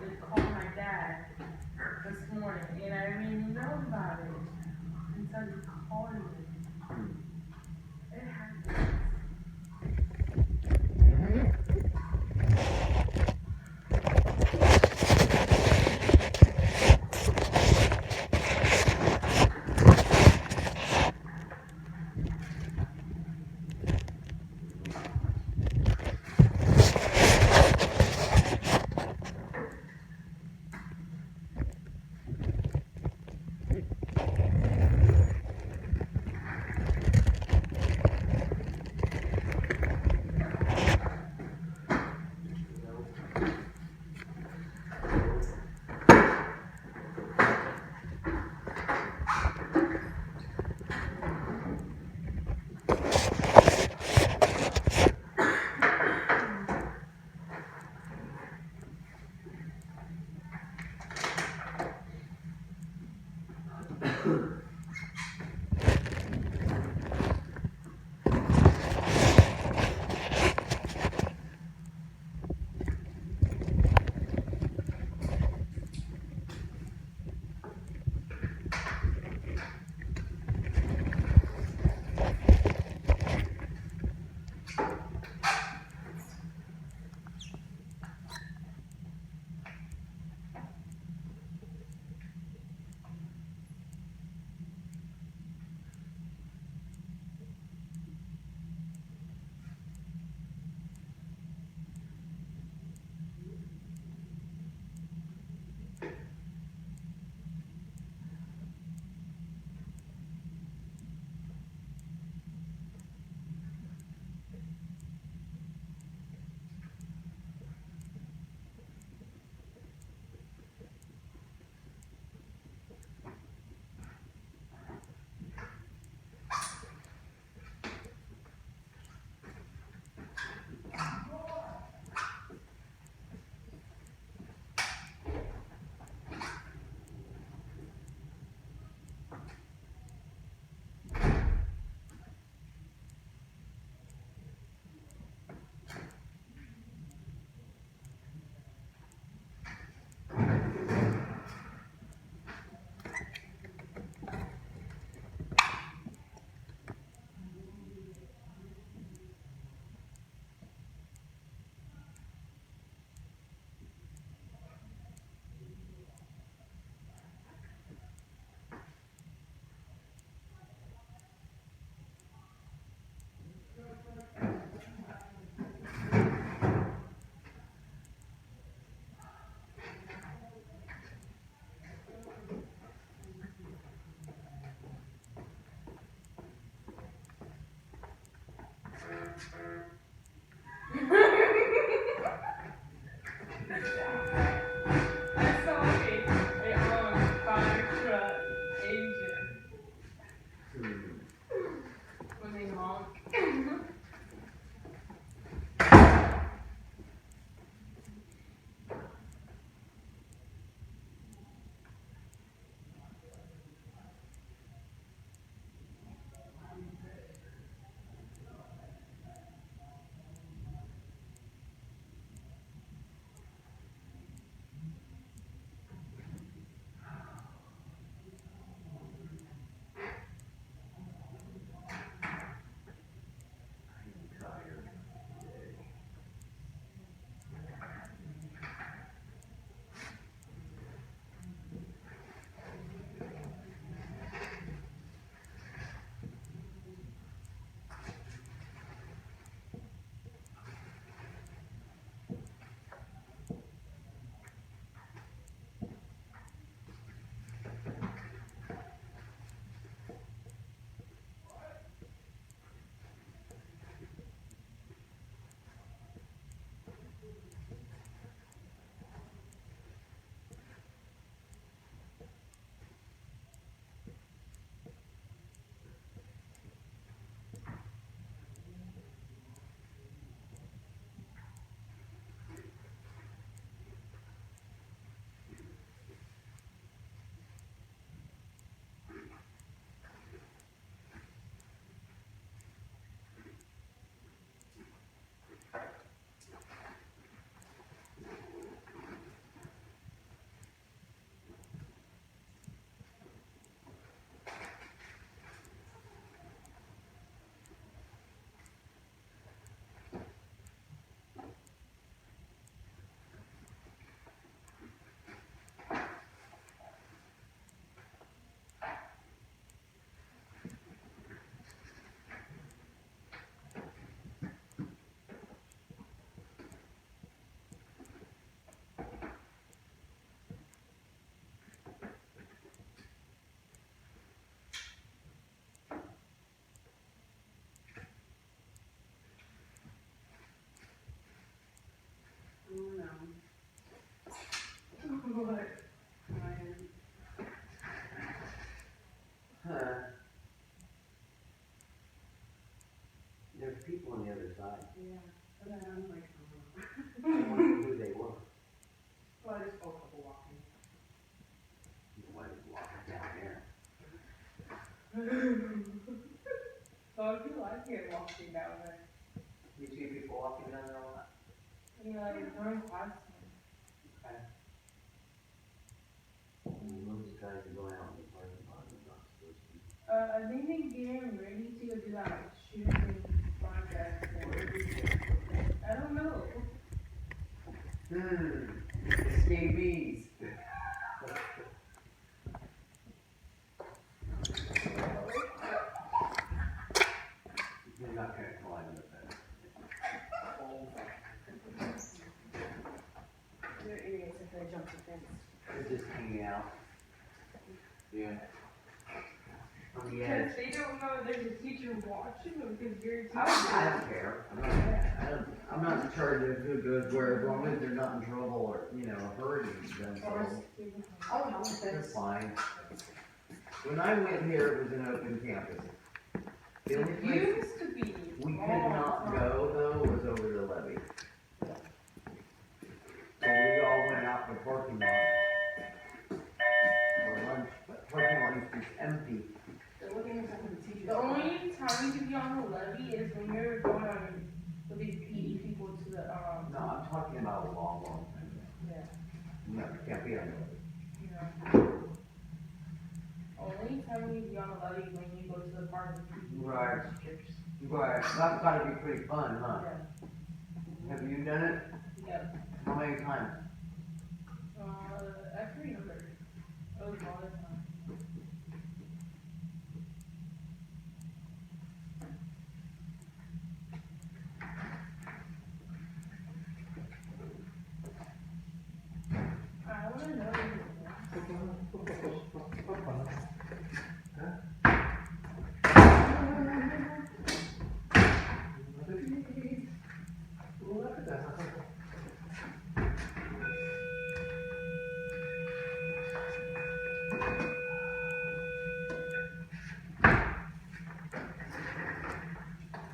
it called my dad this morning, and I didn't even know about it until you called me. It happens. What? Huh. There's people on the other side. Yeah. And then I'm like, I wonder who they were. well, I just saw a couple walking. Nobody's walking down there. So I feel like it walking down there. You see people walking down there a lot? Yeah, during class. Okay. Those guys are going out in the parking lot and not supposed to. I think they're getting ready to go do that shooting project. I don't know. Escapees. You're not gonna climb the fence. They're idiots if they jump the fence. They're just hanging out. Yeah. On the Because edge. they don't know there's a teacher watching them because you're a teacher. I don't care. I'm not in charge of who goes where, as long as they're not in trouble or, hurting themselves. Oh, no, They're fine. When I went here, it was an open campus. The only place Used to be. we could not go, though, was over the levee. So we all went out in the parking lot for lunch, but the parking lot used to be empty. The only time you can be on the levee is when you're going on with these PE people to the, No, I'm talking about a long, long time ago. yeah, No, you can't be on the levee. Only time you can be on the levee when you go to the park with people. Right. Right, that's gotta be pretty fun, huh? Yeah. Have you done it? Yeah. How many times? I can't remember. It was all the time. I wanna know.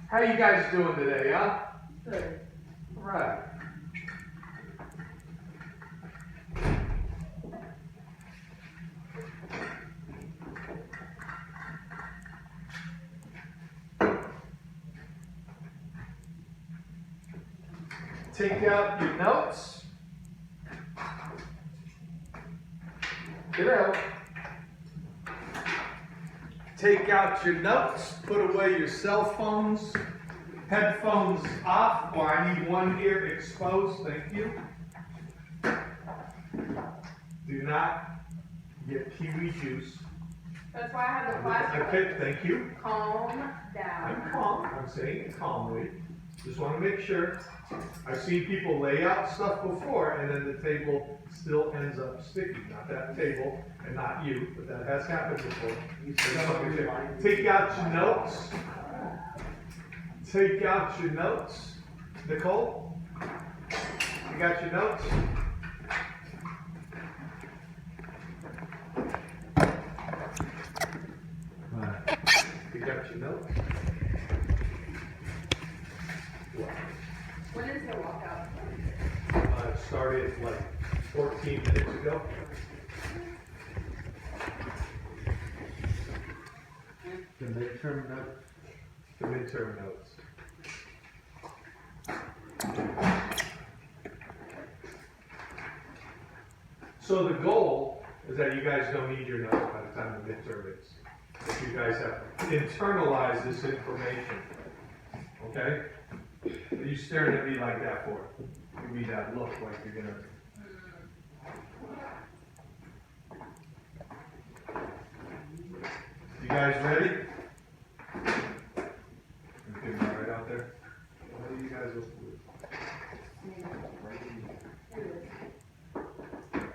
How you guys doing today, huh? Good. Right. Take out your notes. Get out. Take out your notes, put away your cell phones, headphones off, or I need one ear exposed, thank you. Do not get kiwi juice. That's why I have the class. Okay, thank you. Calm down. I'm calm, I'm saying it calmly. Just want to make sure. I've seen people lay out stuff before and then the table still ends up sticky. Not that table and not you, but that has happened before. Take out your notes. Take out your notes. Nicole, you got your notes? You got your notes? When is the walkout? It started like 14 minutes ago. The midterm notes. The midterm notes. So the goal is that you guys don't need your notes by the time the midterm is. That you guys have internalized this information. Okay? What are you staring at me like that for? Give me that look like you're gonna. You guys ready? Everything all right out there? What do you guys look for?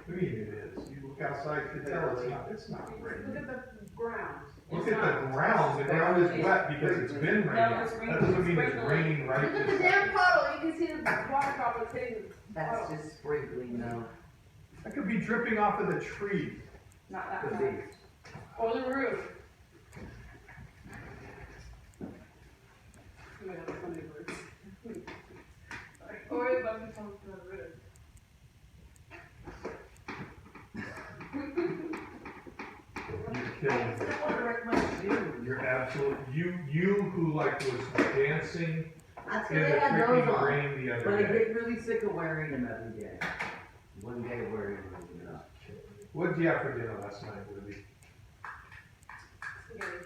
What do you mean it is? You look outside, you can tell it's not raining. Look at the ground. Look at the ground is wet because it's been raining. No, it's That doesn't mean it's raining right Look at the this damn second. puddle. You can see the water droplets hitting the That's puddle. just sprinkling, though. That could be dripping off of the tree. Not that Could far. be. Or the roof. You might have a funny roof. Or it might be something from the roof. You're killing I me. still want to recommend you. You're absolute, you who like was dancing That's in because the they had those freaking on. rain the But other I day. get really sick of wearing them every day. One day wearing them enough. What did you have for dinner last night, Libby? Spaghetti.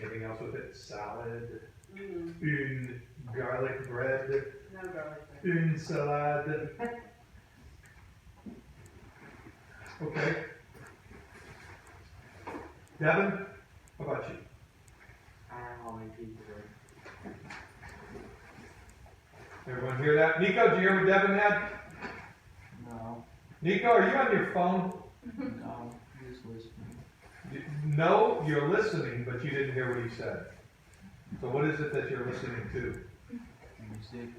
Anything else with it? Salad, Mm. une garlic bread, No garlic. une salade. Okay. Devin, how about you? I don't know how many people Everyone hear that? Nico, did you hear what Devin had? No, Nico, are you on your phone? no, just listening. No, you're listening, but you didn't hear what he said. So what is it that you're listening to? Music.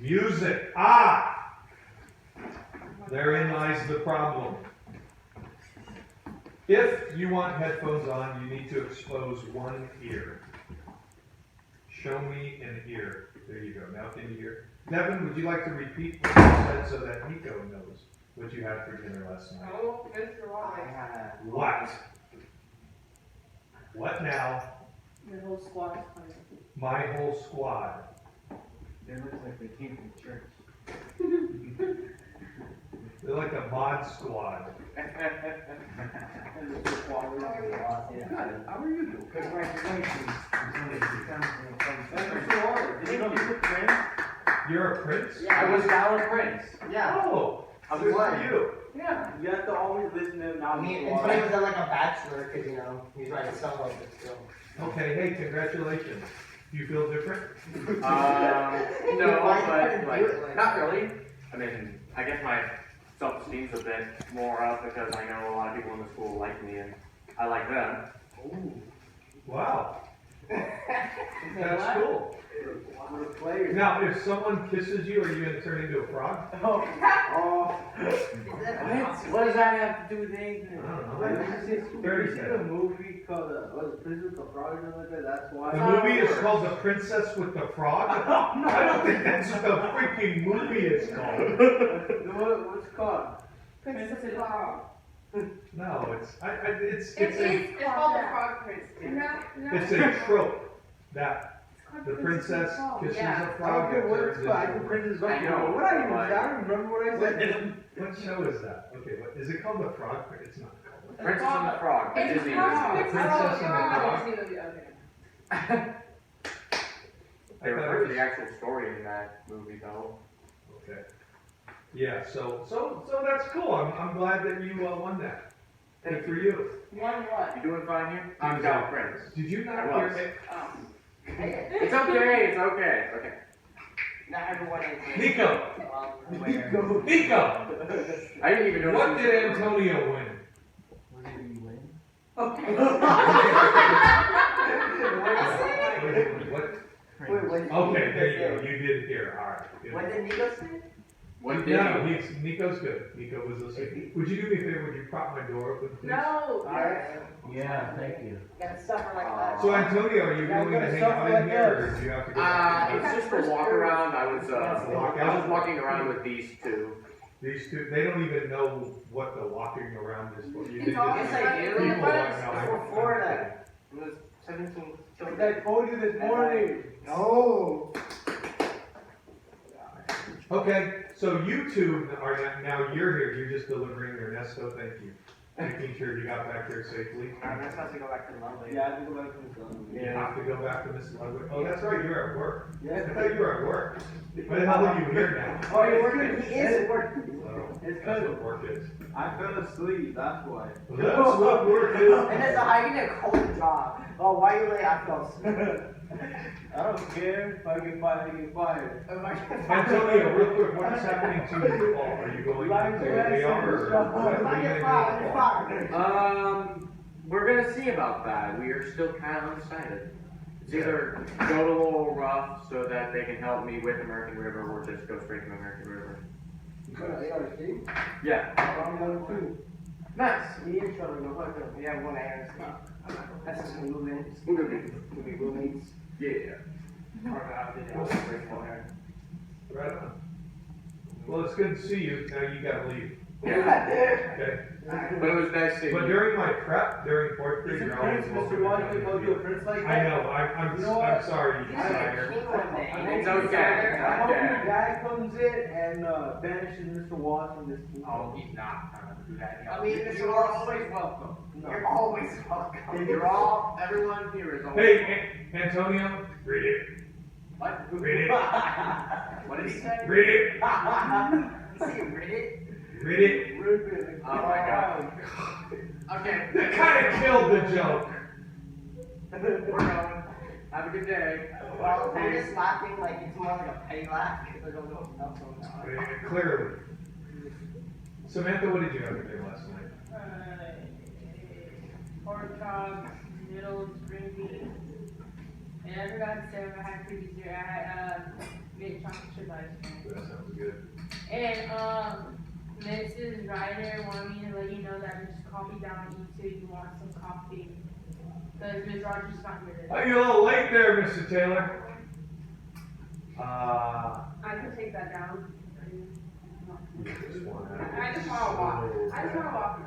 Music. Ah! Therein lies the problem. If you want headphones on, you need to expose one ear. Show me an ear. There you go. Now can you hear? Devin, would you like to repeat what you said so that Nico knows what you had for dinner last night? Oh, Mr. I Wallace. had. What? What now? Your whole squad is funny. My whole squad. It looks like they came from church. They're like a mod squad. How are you doing? Congratulations. Did you know you were Prince? You're a prince? I was Valor Prince. Yeah. Oh, I was good glad. for you. Yeah. You have to always listen to him now. I mean, until he was at like a bachelor, because you know, he's writing solo, but still. Okay, hey, congratulations. Do you feel different? No, Why you but couldn't do like, it like not that? really. I mean, I guess my self-esteem's a bit more up because I know a lot of people in the school like me and I like them. Wow. That's cool. One of the players. Now, if someone kisses you, are you going to turn into a frog? What does that have to do with anything? I don't know. Have you seen a movie called Princess of the Frog or something like that? That's why. The movie is called The Princess with the Frog? I don't think that's what the freaking movie is called. What's it called? Princess of the Frog. No, it's It's called the Frog Prince. it's a trope that the princess kisses Yeah. a frog that turns into a Princess frog. I know. What I even, I don't remember what I said. What show is that? Okay, what is it called? The Frog? It's not called. Princess and the Frog. The It's Disney called movie. Princess and the Frog. Disney movie, okay. They I thought refer it to was- the actual story in that movie though. Okay. Yeah, so that's cool. I'm glad that you won that. Good for you. One what? You doing fine here? I'm Val Prince. Did you not I hear was. me? Oh. It's okay, it's okay, okay. Not everyone is. Nico! Nico. Nico! I didn't even know. What did Antonio win? What did you win? What? Wait, what did Okay, there you Nico go. say? You did hear. All right. Good. What did Nico say? What did No, you? Nico's good. Nico was listening. Would you do me a favor? Would you prop my door open, please? No. Alright. Yeah, thank you. Gotta suffer like that. So Antonio, are you Yeah, I'm willing to gonna hang suffer out in like here, or this. do you have to go back? It's just a walk around. I was Walk I out? was walking around with these two. These two, they don't even know what the walking around is for. You It's think all- it's it's like people in the like front, now. it's for Florida. It was 17 Like I told you this morning. No. Okay, so you two are now you're here. You're just delivering Ernesto. Thank you. Making sure you got back there safely. I'm not supposed to go back to Lovely. Yeah, I have to go back to the sun. You have to go back to Miss Ludwig. Oh, that's right. You're at work. I Yeah. thought you were at work. Why the hell are you here now? Oh, you're working? He is working. So, It's that's good. what work is. I fell asleep, that's why. That's what work is. And it's a high, you get a cold job. Oh, why you late? I fell asleep. I don't care if I get fired, I get fired. Antonio, real quick, what is happening to you in the fall? Are you going Like to the the AR or rest what? If What I are you get gonna do in fired, the I get fall? fired. We're gonna see about that. We are still kind of undecided. It's either go to Little Rough so that they can help me with American River, or just go straight to American River. You go to ARC? Yeah. I'm going too. Nice. Me and Charlie go fuck up. We have one iron spot. That's just moving. We roommates. Yeah. Right on. Well, it's good to see you. Now you gotta leave. Yeah. Okay. But it was nice seeing But you. during my prep, during fourth Is grade, it you're always Prince, welcome Mr. to Washington, come go to a in. Prince like I that? know, I'm You know what? I'm sorry you He's desire. king one day. It's okay. I hope Okay. your dad comes in and banishes Mr. Watts from this kingdom. Oh, he's not gonna do that. I mean, You are always welcome. No. You're always welcome. You're all, everyone here is all. Hey, Antonio, read it. What? Read it. What did he say? Read it. You see him read it? Read it. Rip it. Oh my God. Okay. That kind of killed the joke. We're going. Have a good day. Well, they're just laughing like it's more like a petty laugh because they don't know what's going on. Clearly. Samantha, what did you have to do last night? Pork chops, noodles, green beans. And I forgot to say I had for dessert, I had, mint chocolate chip ice cream. That sounds good. And, Mrs. Ryder wanted me to let you know that Miss Coffee down E2, you want some coffee. Cause Miss Rogers not here today. Oh, you're a little late there, Mr. Taylor. I can take that down. You just want to. I just wanna walk. I just wanna walk.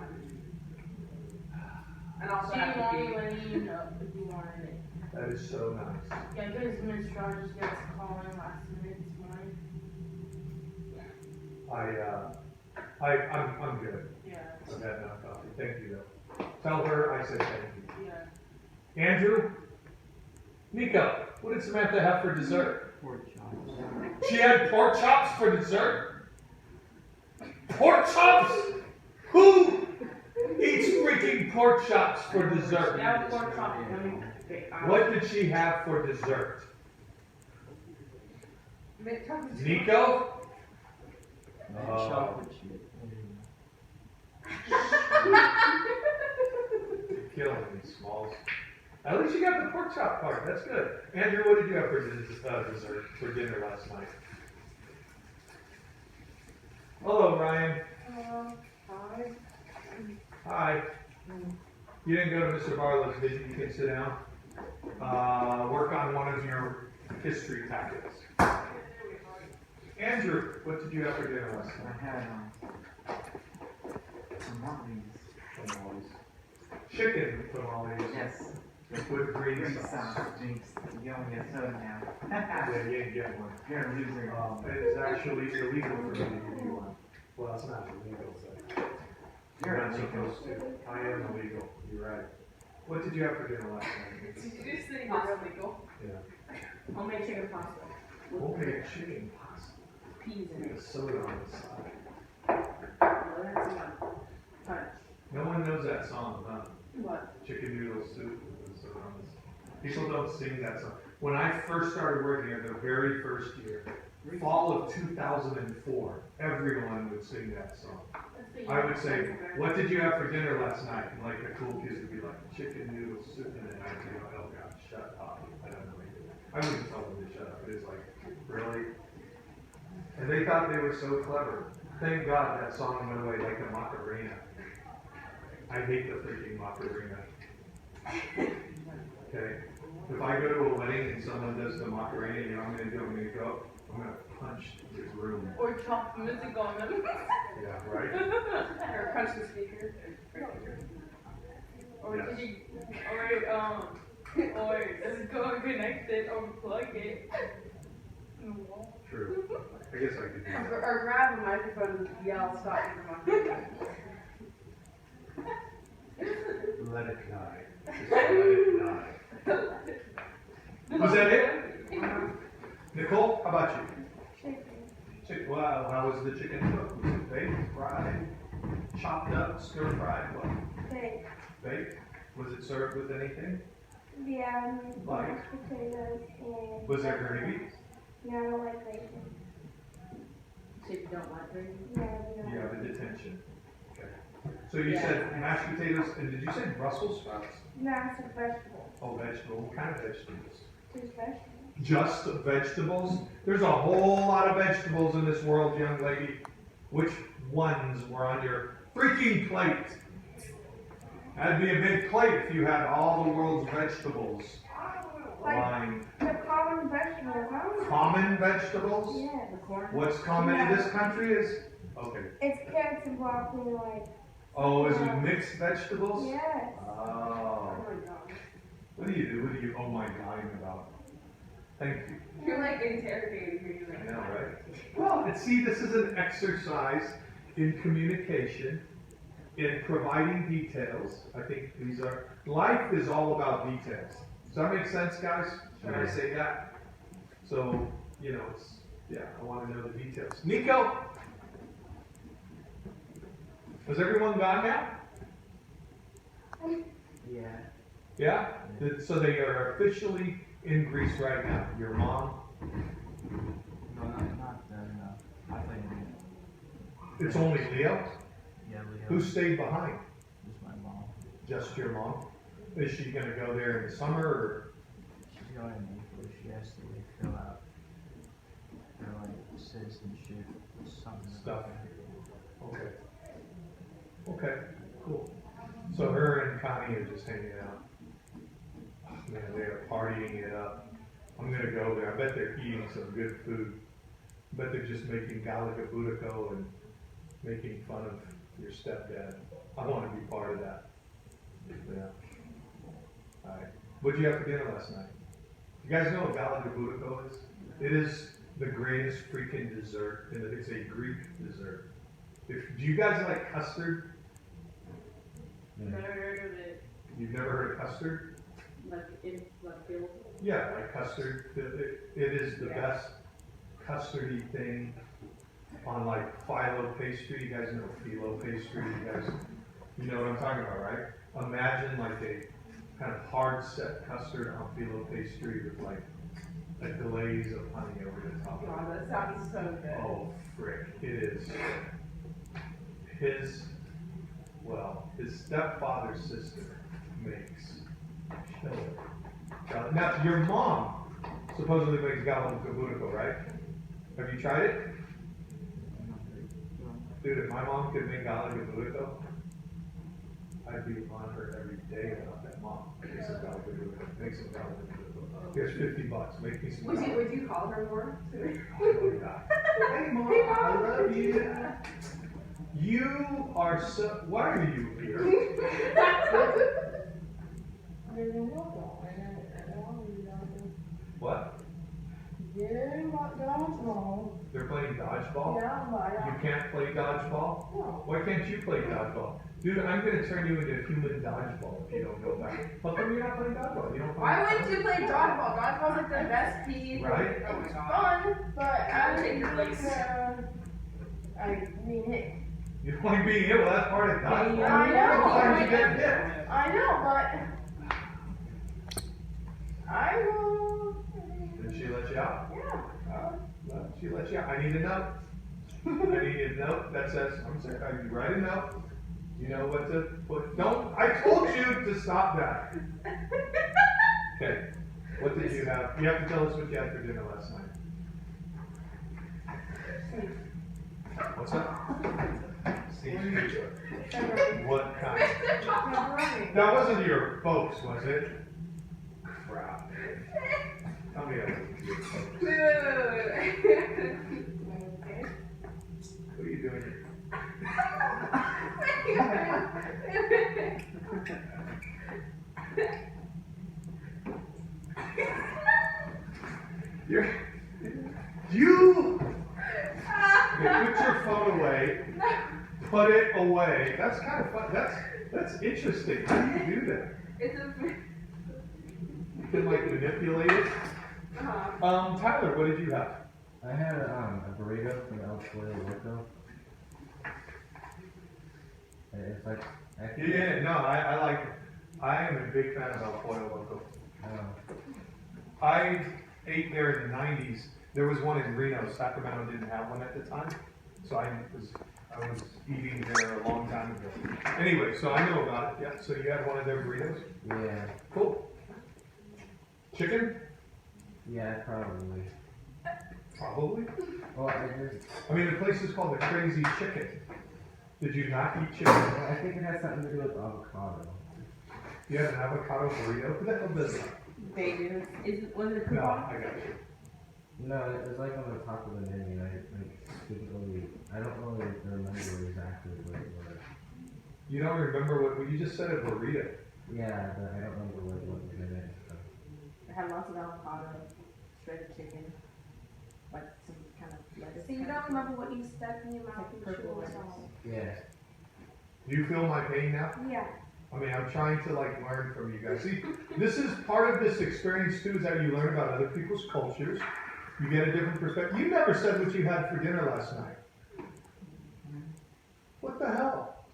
And also She have to wanted be. me letting you know if you wanted it. That is so nice. Yeah, cause Miss Rogers gets a call in last minute this morning. I'm good. Yeah, I've had enough coffee. Thank you, though. Tell her I said thank you. yeah. Andrew? Nico, what did Samantha have for dessert? She had pork chops for dessert? Pork chops? Who eats freaking pork chops for dessert? Now pork chop. What did she have for dessert? Mint chocolate. Nico? You're killing me, Smalls. At least you got the pork chop part. That's good. Andrew, what did you have for dessert for dinner last night? Hello, Ryan. Hi. Hi. You didn't go to Mr. Barlow's, did you? You can sit down. Work on one of your history tactics. Andrew, what did you have for dinner last night? I had tamales. Chicken tamales. Yes. With green Green sauce. sauce. Jinx. You only get soda now. Yeah, you didn't get one. You're a loser. It's actually illegal for me to give you one. Well, it's not illegal, but You're not illegal. supposed to. I am illegal. You're right. What did you have for dinner last night? Did you just say you're illegal? Yeah. Homemade chicken pasta. Homemade chicken pasta. Peas in With it. a soda on the side. Oh, that's enough. Punch. No one knows that song, huh? What? Chicken noodle soup with soda on the side. People don't sing that song. When I first started working here, the very first year, fall of 2004, everyone would sing that song. I would say, what did you have for dinner last night? And like the cool kids would be like, chicken noodle soup, and then I'd be like, oh god, shut up. I don't know anything. I wouldn't tell them to shut up. It was like, really? And they thought they were so clever. Thank God that song went away like the Macarena. I hate the freaking Macarena. Okay? If I go to a wedding and someone does the Macarena, you know what I'm gonna do? I'm gonna go, I'm gonna punch this room. Or chop music on them. Yeah, right? Or punch the speaker. Or Yes. did you, or just go connect it or plug it. True. I guess I could do that. Or grab a microphone and yell, stop your microphone. Let it die. Just let it die. Was that it? Nicole, how about you? Wow, how was the chicken cooked? Was it baked, fried, chopped up, stir fried, what? Baked. Baked? Was it served with anything? Yeah, Like? mashed potatoes and. Was there gravy? No, I don't like gravy. So you don't like gravy? Yeah, I don't. You have a detention. Okay. So you said mashed potatoes, and did you say Brussels sprouts? No, it's a vegetable. Oh, vegetable. What kind of vegetables? Just vegetables. Just vegetables? There's a whole lot of vegetables in this world, young lady. Which ones were on your freaking plate. That'd be a big plate if you had all the world's vegetables lined. The common vegetables, huh? Common vegetables? Yeah. What's common in this country is, okay. It's carrots and broccoli, like. Oh, is it mixed vegetables? Yes. Oh. What do you do? What are you, oh my God, about? Thank you. You're like interrogating me. I know, right? Well, and see, this is an exercise in communication, in providing details. I think these are, life is all about details. Does that make sense, guys? When I say that? So, you know, it's, yeah, I want to know the details. Nico? Has everyone gone now? Yeah. Yeah? So they are officially in Greece right now. Your mom? No, not that, no. I think It's only Leo? yeah, Leo. Who stayed behind? Just my mom. Just your mom? Is she gonna go there in the summer or? She's going in April. She has to like fill out her like citizenship something. Stuff. Okay. Okay, cool. So her and Connie are just hanging out. Oh, man, they are partying it up. I'm gonna go there. I bet they're eating some good food. I bet they're just making galagabudico and making fun of your stepdad. I wanna be part of that. Yeah. Alright. What'd you have for dinner last night? You guys know what galagabudico is? It is the greatest freaking dessert, and it's a Greek dessert. Do you guys like custard? Never heard of it. You've never heard of custard? Like Bill. Yeah, like custard. It is the best custardy thing on like phyllo pastry. You guys know phyllo pastry. You know what I'm talking about, right? Imagine like a kind of hard set custard on phyllo pastry with like a glaze of honey over the top. Wow, that sounds so good. Oh, frick, it is. His stepfather's sister makes killer. Now, your mom supposedly makes galagabudico, right? Have you tried it? Dude, if my mom could make galagabudico, I'd be on her every day about that. Mom, make some galagabudico. Make some galagabudico. Here's $50. Make me some. Would you call her more? Oh, yeah. Hey, Mom, I love you. You are so. Why are you here? What? They're playing dodgeball? You can't play dodgeball? Why can't you play dodgeball? Dude, I'm gonna turn you into a human dodgeball if you don't go back. How come you're not playing dodgeball? You don't play Why wouldn't you play dodgeball? Dodgeball's like the best PE. Right? Oh my god. Fun, but I would take your place. I mean it. You don't like being hit? Well, that's part of dodgeball. I know. Sometimes you get hit. I know, but I will. Did she let you out? Yeah. Well, she let you out. I need a note. I need a note that says, I'm sorry, you write a note. You know what to put. Don't, I told you to stop that. Okay. What did you have? You have to tell us what you had for dinner last night. What's that? What kind? That wasn't your folks, was it? Crap. Tell me that wasn't your folks. What are you doing here? You put your phone away, put it away. That's kind of fun. That's interesting. How do you do that? You can like manipulate it. Tyler, what did you have? I had a burrito from El Pollo Loco. It's like Yeah, no, I like it. I am a big fan of El Pollo Loco. I ate there in the 90s. There was one in Reno. Sacramento didn't have one at the time. So I was eating there a long time ago. Anyway, so I know about it. Yeah, so you had one of their burritos? Yeah. Cool. Chicken? Yeah, probably. Probably. Well, I just, I mean, the place is called the Crazy Chicken. Did you not eat chicken? well, I think it has something to do with avocado. You have an avocado burrito? Who the hell does that? They do. Was it a No, coupon? I got you. No, it was like on the top of the menu. I don't really remember exactly what it was. You don't remember what you just said a burrito. Yeah, but I don't remember what was in it. So. It had lots of avocado, shredded chicken, like some kind of lettuce. So you don't remember what you stuck in your mouth Like and purple chewed lettuce. on? Yeah. Do you feel my pain now? Yeah. I mean, I'm trying to like learn from you guys. See, this is part of this experience too, is that you learn about other people's cultures. You get a different perspective. You never said what you had for dinner last night. What the hell?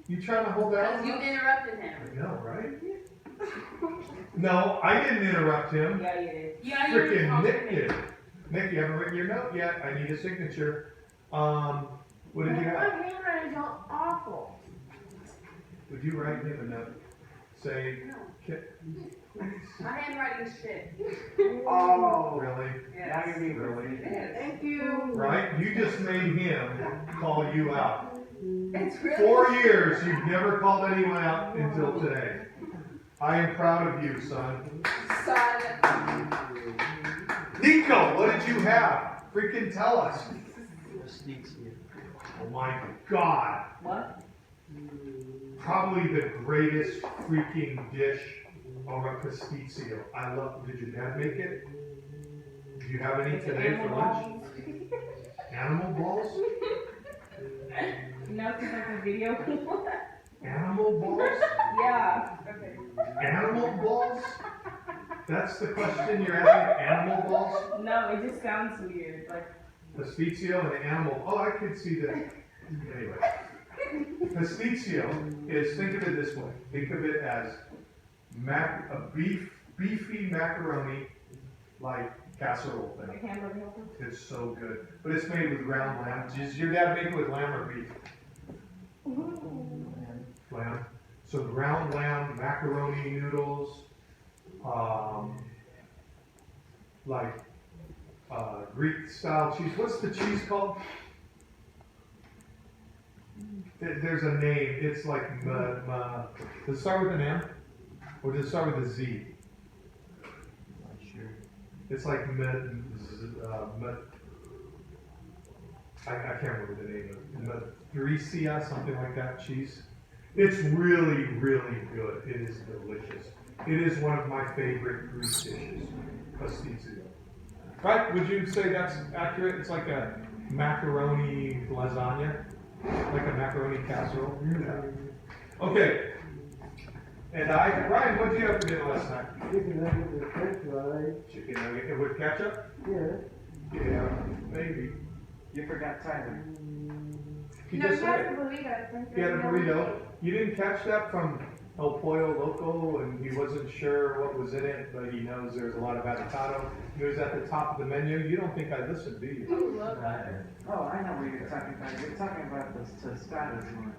You trying to hold out? Because you interrupted him. I know, right? No, I didn't interrupt him. Yeah, you did. Freaking Nick did. Nick, you haven't written your note yet. I need a signature. What did you My have? handwriting is all awful. Would you write him a note? Say, My handwriting's shit. Oh, really? now you're being Really? Thank you. Right? You just made him call you out. It's really 4 years, you've never called anyone out until today. I am proud of you, son. son. Nico, what did you have? Freaking tell us. Oh my God. What? Probably the greatest freaking dish of a pasticcio. I love, did your dad make it? Did you have any today for lunch? Animal balls? No, it's like a video. Animal balls? Yeah. Okay. Animal balls? That's the question you're asking? Animal balls? No, it just sounds weird. Like, Pasticcio and animal. Oh, I could see that. Anyway. Pasticcio is, think of it this way. Think of it as beefy macaroni, like casserole like thing. hamburger helper. It's so good. But it's made with ground lamb. Does your dad make it with lamb or beef? Lamb. So ground lamb, macaroni noodles, like Greek style cheese. What's the cheese called? There's a name. It's like does it start with an M? Or does it start with a Z? Not sure. It's like I can't remember the name of it. Madricia, something like that, cheese. It's really, really good. It is delicious. It is one of my favorite Greek dishes, pasticcio. Right? Would you say that's accurate? It's like a macaroni lasagna? Like a macaroni casserole? Yeah. Okay. And Ryan, what did you have for dinner last night? Chicken nugget with french fries. Chicken nugget and with ketchup? Yeah. Yeah, maybe. You forgot Tyler. He No, just he said has it. a burrito. He had a burrito. You didn't catch that from El Pollo Loco, and he wasn't sure what was in it, but he knows there's a lot of avocado. It was at the top of the menu. You don't think I listened, do you? Oh, I know what you're talking about. You're talking about those tostadas one.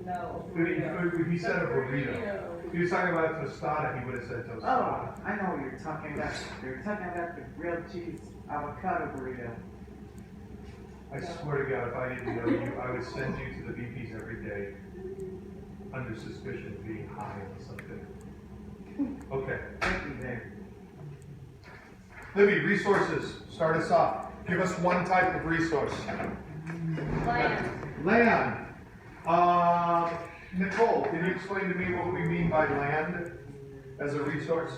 No. He said a burrito. He was talking about tostada. He would have said Oh, tostada. I know what you're talking about. You're talking about the grilled cheese avocado burrito. I swear to God, if I didn't know you, I would send you to the VPs every day under suspicion of being high on something. Okay. Thank you, Dave. Libby, resources. Start us off. Give us one type of resource. Land. Land. Nicole, can you explain to me what we mean by land as a resource?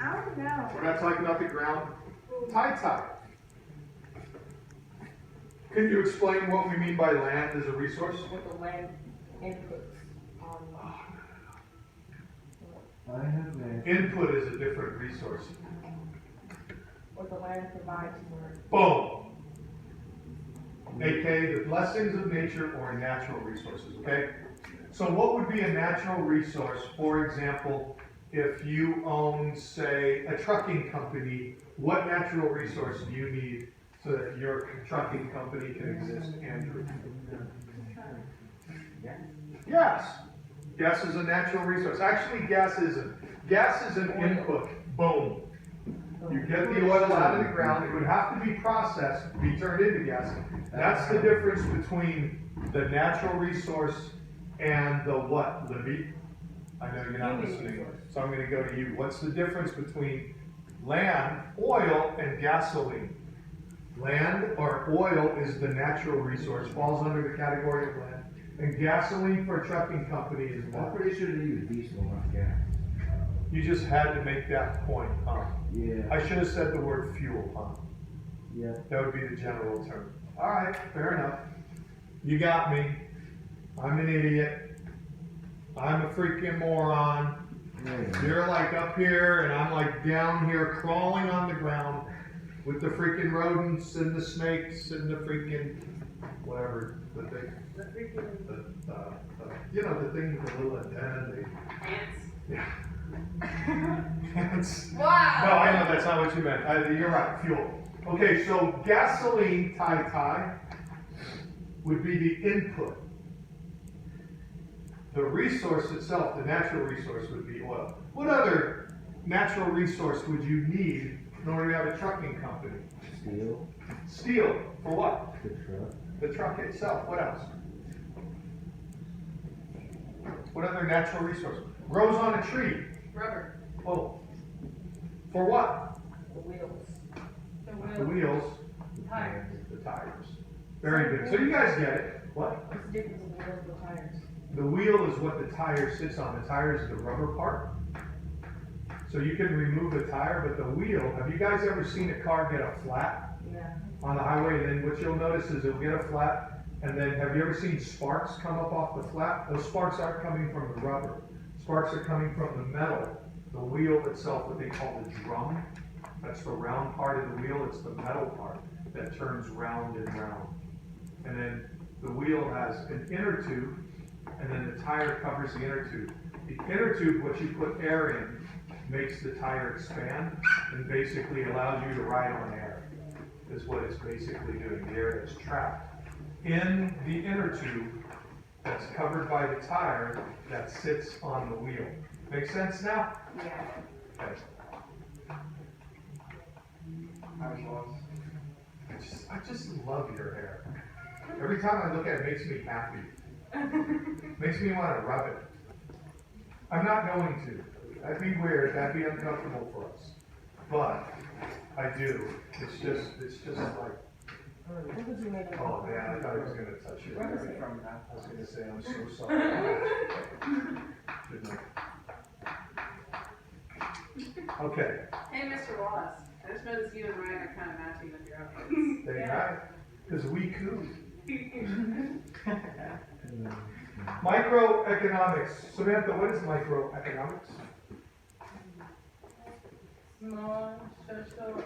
I don't know. We're not talking about the ground. Tai. Can you explain what we mean by land as a resource? With the land inputs on. I have that. Input is a different resource. What the land provides for. Boom. AKA the blessings of nature or natural resources, okay? So what would be a natural resource? For example, if you own, say, a trucking company, what natural resource do you need so that your trucking company can exist, Andrew? Gas. Gas is a natural resource. Actually, gas isn't. Gas is an input. Boom. You get the oil out of the ground, it would have to be processed, to be turned into gas. That's the difference between the natural resource and the what, Libby? I know you're not listening, so I'm gonna go to you. What's the difference between land, oil, and gasoline? Land or oil is the natural resource, falls under the category of land. And gasoline for a trucking company is I'm what? pretty sure they use diesel, not gas. You just had to make that point, huh? Yeah. I should have said the word fuel, huh? Yeah. That would be the general term. All right, fair enough. You got me. I'm an idiot. I'm a freaking moron. You're like up here and I'm like down here crawling on the ground with the freaking rodents and the snakes and the freaking whatever the thing. The freaking You know, the thing with the little antenna. ants. Yeah. Ants. Wow. No, I know that's not what you meant. You're right, fuel. Okay, so gasoline, tie, would be the input. The resource itself, the natural resource, would be oil. What other natural resource would you need in order to have a trucking company? Steel. Steel. For what? The truck. The truck itself. What else? What other natural resource? Grows on a tree. Rubber. Oh. For what? The wheels. The wheels. Tires. The tires. Very good. So you guys get it. What? What's the difference in the wheels and the tires? The wheel is what the tire sits on. The tire is the rubber part. So you can remove a tire, but the wheel, have you guys ever seen a car get a flat Yeah. on the highway? And then what you'll notice is it'll get a flat, and then have you ever seen sparks come up off the flat? Those sparks aren't coming from the rubber. Sparks are coming from the metal. The wheel itself, what they call the drum, that's the round part of the wheel. It's the metal part that turns round and round. And then the wheel has an inner tube, and then the tire covers the inner tube. The inner tube, what you put air in, makes the tire expand and basically allows you to ride on air, is what it's basically doing. The air is trapped in the inner tube that's covered by the tire that sits on the wheel. Make sense now? Yeah. Okay. I just love your hair. Every time I look at it, it makes me happy. Makes me want to rub it. I'm not going to. That'd be weird. That'd be uncomfortable for us. But I do. It's just like, What would you make of oh man, I thought I was gonna touch your Rubber hair. from I was gonna say I'm so sorry. Good night. Okay. Hey, Mr. Wallace, I just noticed you and Ryan are kind of matching with your outfits. They got it. Because we cool. Microeconomics. Samantha, what is microeconomics? Small social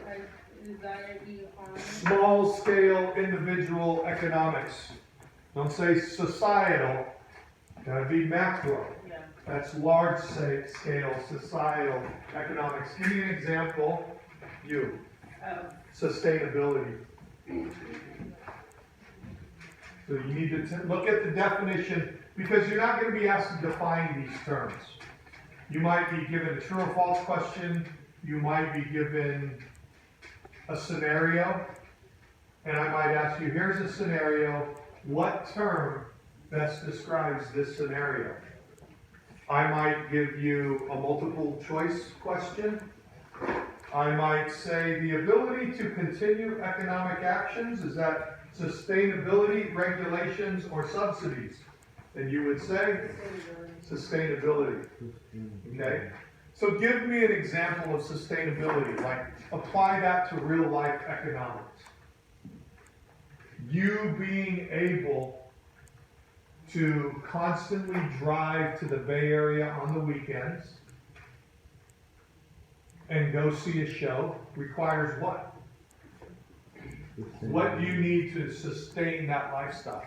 desired economy. Small scale individual economics. Don't say societal. Gotta be macro. Yeah. That's large scale societal economics. Give me an example. You. Sustainability. So you need to look at the definition because you're not going to be asked to define these terms. You might be given a true or false question. You might be given a scenario. And I might ask you, here's a scenario. What term best describes this scenario? I might give you a multiple choice question. I might say the ability to continue economic actions, is that sustainability, regulations, or subsidies? And you would say sustainability. Okay? So give me an example of sustainability, like apply that to real life economics. You being able to constantly drive to the Bay Area on the weekends and go see a show requires what? What do you need to sustain that lifestyle?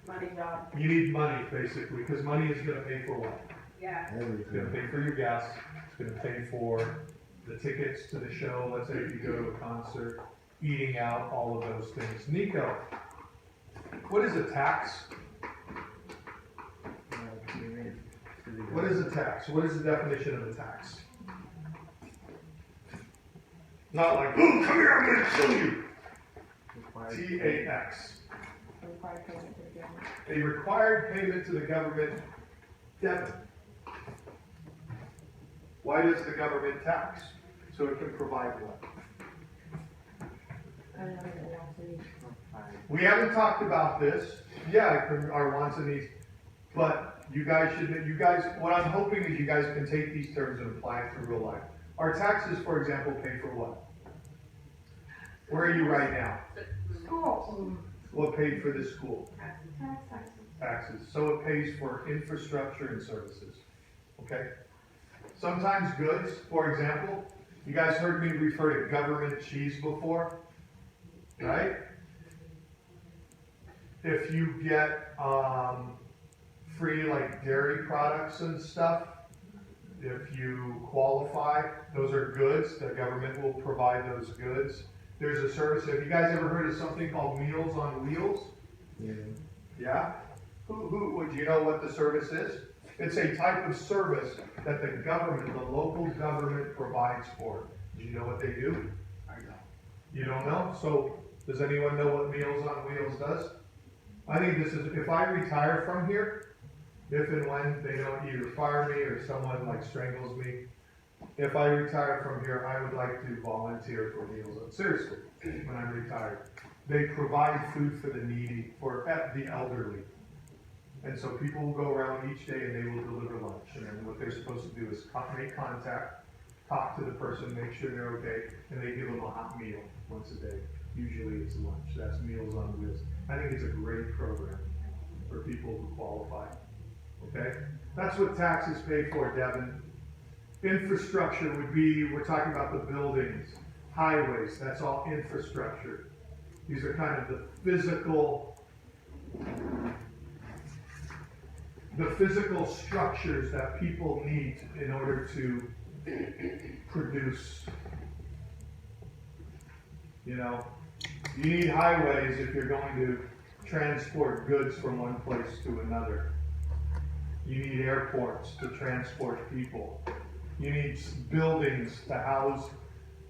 money job? You need money, basically, because money is going to pay for what? Yeah. It's going to pay for your gas. It's going to pay for the tickets to the show. Let's say if you go to a concert, eating out, all of those things. Nico, what is a tax? What is a tax? What is the definition of a tax? Not like, oh, come here, I'm gonna kill you. Required TAX. Required payment to the government. A required payment to the government debit. Why does the government tax? So it can provide what? I don't know if it wants to be. We haven't talked about this. Yeah, it can- our wants and needs. But you guys, what I'm hoping is you guys can take these terms and apply it to real life. Our taxes, for example, pay for what? Where are you right now? School. What paid for this school? Taxes. Taxes. So it pays for infrastructure and services. Okay? Sometimes goods, for example, you guys heard me refer to government cheese before, right? If you get free like dairy products and stuff, if you qualify, those are goods. The government will provide those goods. There's a service. Have you guys ever heard of something called Meals on Wheels? Yeah. Yeah? Would you know what the service is? It's a type of service that the government, the local government provides for. Do you know what they do? I don't. You don't know? So, does anyone know what Meals on Wheels does? I think this is, if I retire from here, if and when they don't either fire me or someone like strangles me, if I retire from here, I would like to volunteer for Meals on, seriously, when I'm retired. They provide food for the needy, for the elderly. And so people will go around each day and they will deliver lunch. And then what they're supposed to do is make contact, talk to the person, make sure they're okay, and they give them a hot meal once a day. Usually it's lunch. That's Meals on Wheels. I think it's a great program for people who qualify. Okay? That's what taxes pay for, Devin. Infrastructure would be, we're talking about the buildings, highways, that's all infrastructure. These are kind of the physical structures that people need in order to produce. You know, you need highways if you're going to transport goods from one place to another. You need airports to transport people. You need buildings to house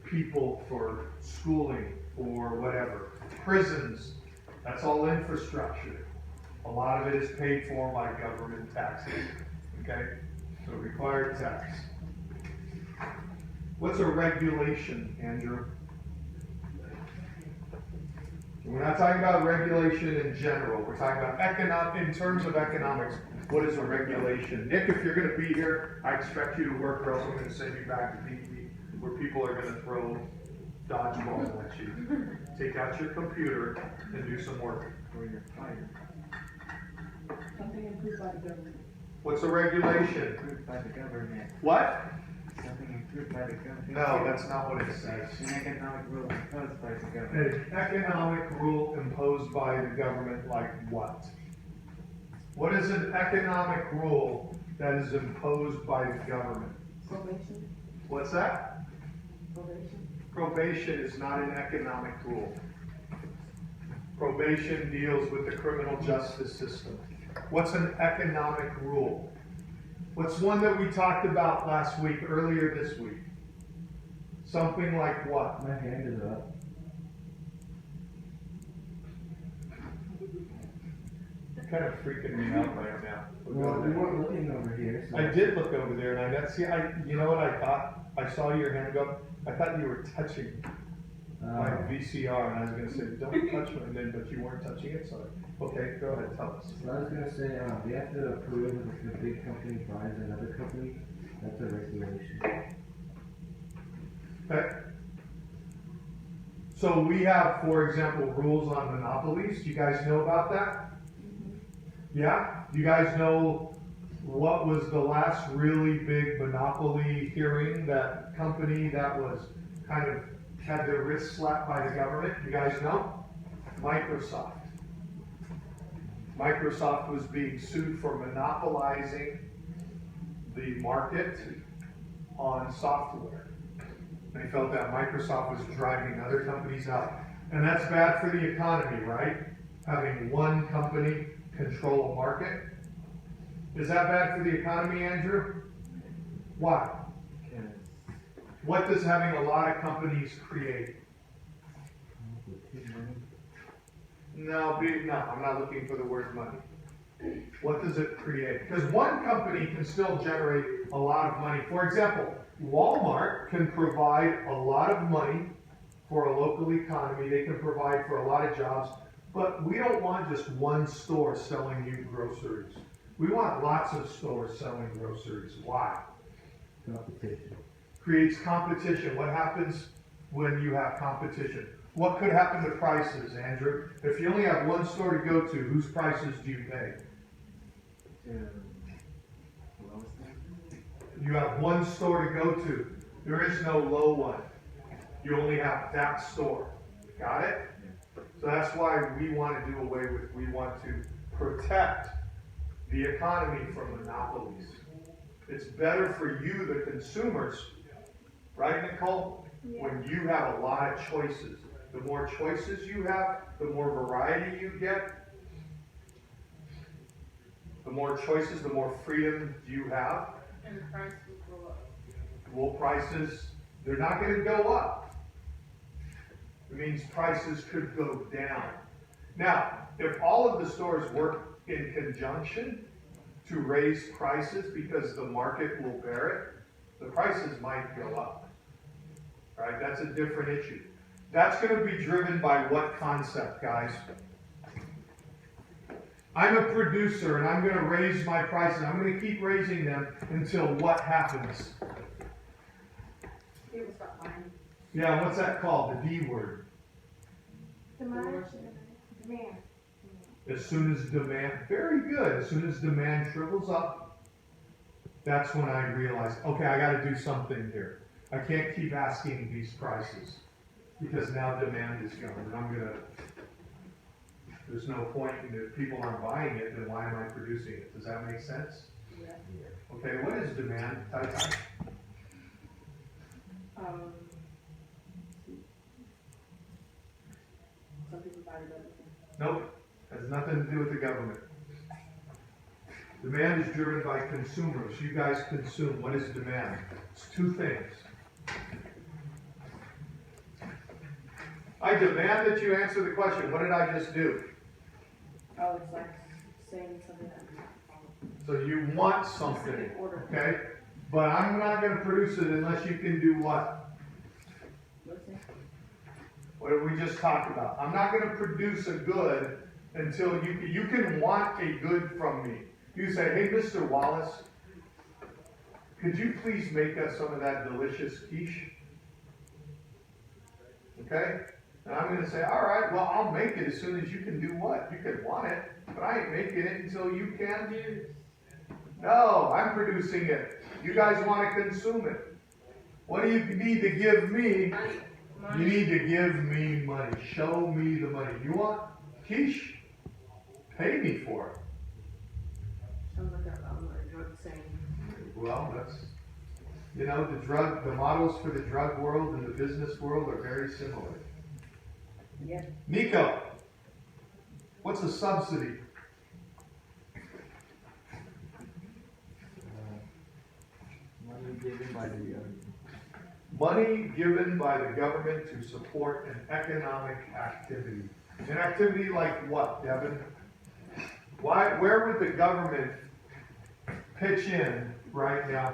people for schooling or whatever. Prisons, that's all infrastructure. A lot of it is paid for by government taxes, okay? So required tax. What's a regulation, Andrew? We're not talking about regulation in general. We're talking about in terms of economics, what is a regulation? Nick, if you're gonna be here, I expect you to work or else I'm gonna send you back to DP where people are gonna throw dodgeballs at you. Take out your computer and do some work. Or you're fired. Something approved by the government. What's a regulation? Approved by the government. What? Something approved by the government. No, that's not what it says. An economic rule imposed by the government. An economic rule imposed by the government, like what? What is an economic rule that is imposed by the government? Probation. What's that? Probation. Probation is not an economic rule. Probation deals with the criminal justice system. What's an economic rule? What's one that we talked about last week, earlier this week? Something like what? My hand is up. You're kind of freaking me out right now. Well, we weren't looking over here, so. I did look over there and you know what I thought? I saw your hand go up. I thought you were touching my VCR and I was gonna say, don't touch it, and then, but you weren't touching it, so, okay, go ahead, tell us. So I was gonna say, we have to approve if a big company buys another company. That's a regulation. Okay? So we have, for example, rules on monopolies. Do you guys know about that? Yeah? Do you guys know what was the last really big monopoly hearing? That company that was kind of had their wrist slapped by the government? You guys know? Microsoft. Microsoft was being sued for monopolizing the market on software. They felt that Microsoft was driving other companies out. And that's bad for the economy, right? Having one company control a market. Is that bad for the economy, Andrew? Why? What does having a lot of companies create? No, I'm not looking for the word money. What does it create? Because one company can still generate a lot of money. For example, Walmart can provide a lot of money for a local economy. They can provide for a lot of jobs. But we don't want just one store selling you groceries. We want lots of stores selling groceries. Why? Competition. Creates competition. What happens when you have competition? What could happen to prices, Andrew? If you only have one store to go to, whose prices do you pay? You have one store to go to. There is no low one. You only have that store. Got it? So that's why we want to do away with, we want to protect the economy from monopolies. It's better for you, the consumers, right, Nicole? Yeah. When you have a lot of choices. The more choices you have, the more variety you get. The more choices, the more freedom you have. And the price will go up. Well, prices, they're not going to go up. It means prices could go down. Now, if all of the stores work in conjunction to raise prices because the market will bear it, the prices might go up. Right? That's a different issue. That's going to be driven by what concept, guys? I'm a producer and I'm going to raise my prices. I'm going to keep raising them until what happens? People stop buying. Yeah, what's that called? The D word. Demand. As soon as demand, very good. As soon as demand shrivels up, that's when I realize, okay, I got to do something here. I can't keep asking these prices because now demand is gone, and I'm gonna. There's no point if people aren't buying it, then why am I producing it? Does that make sense? Yeah. Okay, what is demand? Some people buy it. Nope, has nothing to do with the government. Demand is driven by consumers. You guys consume. What is demand? It's two things. I demand that you answer the question. What did I just do? Oh, it's like saying something that. So you want something, okay? But I'm not going to produce it unless you can do what? What did we just talk about? I'm not going to produce a good until you can want a good from me. You say, hey, Mr. Wallace, could you please make us some of that delicious quiche? Okay? And I'm going to say, all right, well, I'll make it as soon as you can do what? You can want it, but I ain't making it until you can. No, I'm producing it. You guys want to consume it. What do you need to give me? You need to give me money. Show me the money. You want quiche? Pay me for it. Sounds like a drug saying. Well, that's, the models for the drug world and the business world are very similar. Yeah. Nico, what's a subsidy? Money given by the government. Money given by the government to support an economic activity. An activity like what, Devin? Where would the government pitch in right now?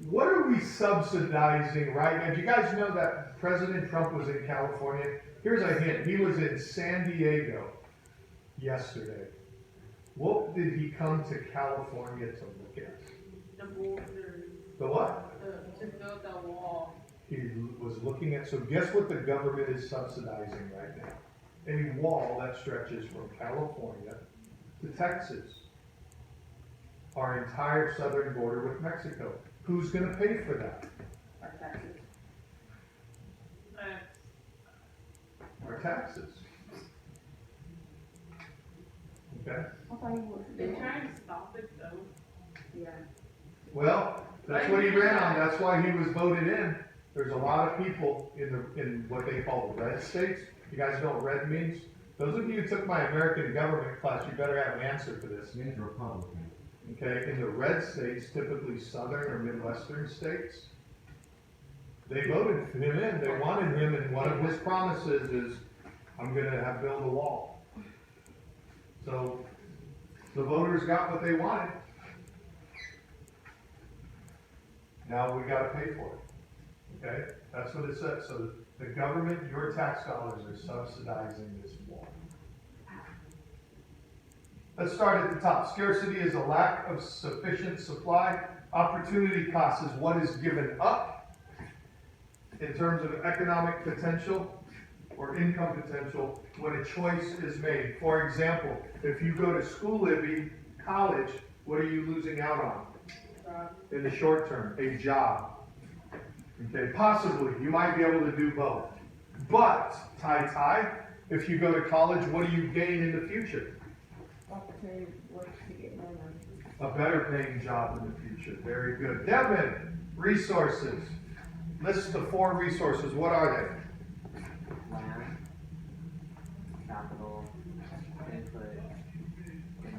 What are we subsidizing right now? Do you guys know that President Trump was in California? Here's a hint. He was in San Diego yesterday. What did he come to California to look at? The border. The what? To build that wall. He was looking at, so guess what the government is subsidizing right now? A wall that stretches from California to Texas. Our entire southern border with Mexico. Who's going to pay for that? Our taxes. Our taxes. Okay? I thought you were. They're trying to stop it though. Yeah. Well, that's what he ran on. That's why he was voted in. There's a lot of people in what they call the red states. You guys know what red means? Those of you who took my American government class, you better have an answer for this. It means Republican. Okay, in the red states, typically southern or midwestern states, They voted him in, they wanted him, and one of his promises is, I'm gonna build a wall. So, the voters got what they wanted. Now we gotta pay for it, okay? That's what it says. So the government, your tax dollars are subsidizing this wall. Let's start at the top. Scarcity is a lack of sufficient supply. Opportunity cost is what is given up in terms of economic potential or income potential when a choice is made. For example, if you go to school, Libby, college, what are you losing out on? In the short term, a job. Okay, possibly, you might be able to do both. But, if you go to college, what do you gain in the future? Opportunity to work to get more money. A better paying job in the future. Very good. Devin, resources. List the 4 resources. What are Land, capital, input, they?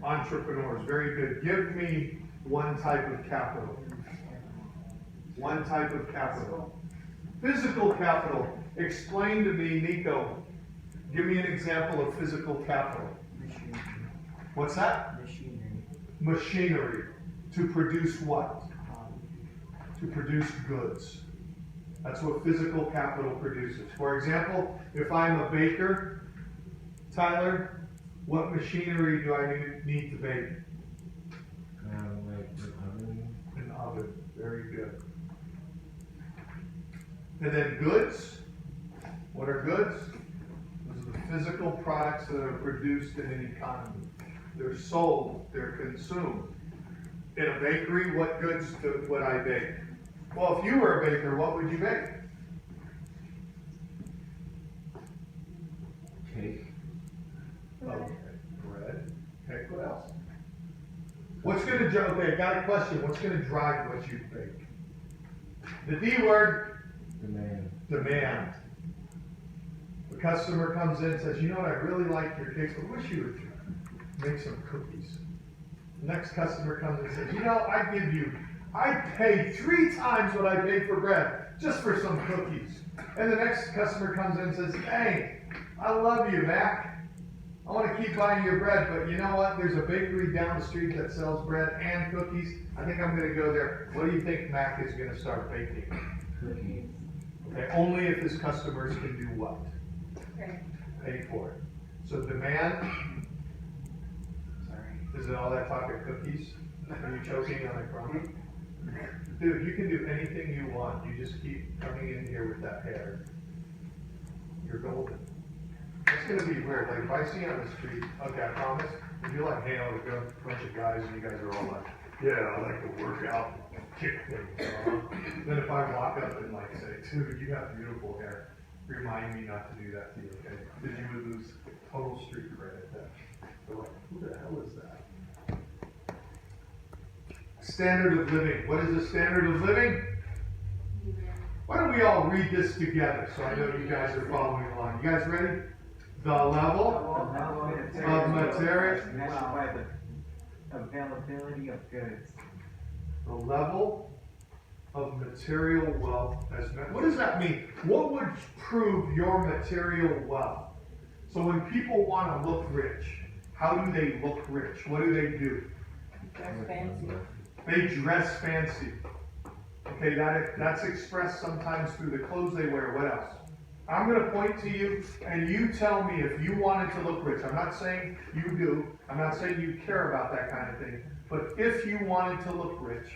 Entrepreneurs. Very good. Give me one type of capital. One type of capital. Physical capital. Explain to me, Nico. Give me an example of physical capital. machinery, What's that? Machinery. To produce what? To produce goods. That's what physical capital produces. For example, if I'm a baker, Tyler, what machinery do I need to bake? like the oven, An oven. Very good. And then goods. What are goods? Those are the physical products that are produced in an economy. They're sold, they're consumed. In a bakery, what goods would I bake? Well, if you were a baker, what would you bake? cake, Okay, bread. Okay, what else? What's gonna drive, okay, I got a question. What's gonna drive what you bake? The D word, demand. The customer comes in and says, you know what, I really like your cakes, but I wish you would make some cookies. Next customer comes and says, you know, I pay 3 times what I paid for bread, just for some cookies. And the next customer comes in and says, hey, I love you, Mac. I want to keep buying your bread, but you know what? There's a bakery down the street that sells bread and cookies. I think I'm going to go there. What do you think Mac is going to start baking? cookies, Okay, only if his customers can do what? Okay. Pay for it. So demand, is it all that talk of cookies? Are you choking on a crumb? Dude, you can do anything you want. You just keep coming in here with that hair. You're golden. It's gonna be weird. Like if I see you on the street, okay, I promise, if you're like, hey, I'll go a bunch of guys and you guys are all like, yeah, I like to work out, kick things. Then if I walk up and like say, dude, you got beautiful hair, remind me not to do that to you, okay? Because you would lose total street credit then. They're like, who the hell is that? Standard of living. What is the standard of living? Why don't we all read this together so I know you guys are following along. You guys ready? The level of material. measured by the availability of goods. The level of material wealth as what does that mean? What would prove your material wealth? So when people want to look rich, how do they look rich? What do they do? Dress fancy. They dress fancy. Okay, that's expressed sometimes through the clothes they wear. What else? I'm going to point to you, and you tell me if you wanted to look rich. I'm not saying you do. I'm not saying you care about that kind of thing. But if you wanted to look rich,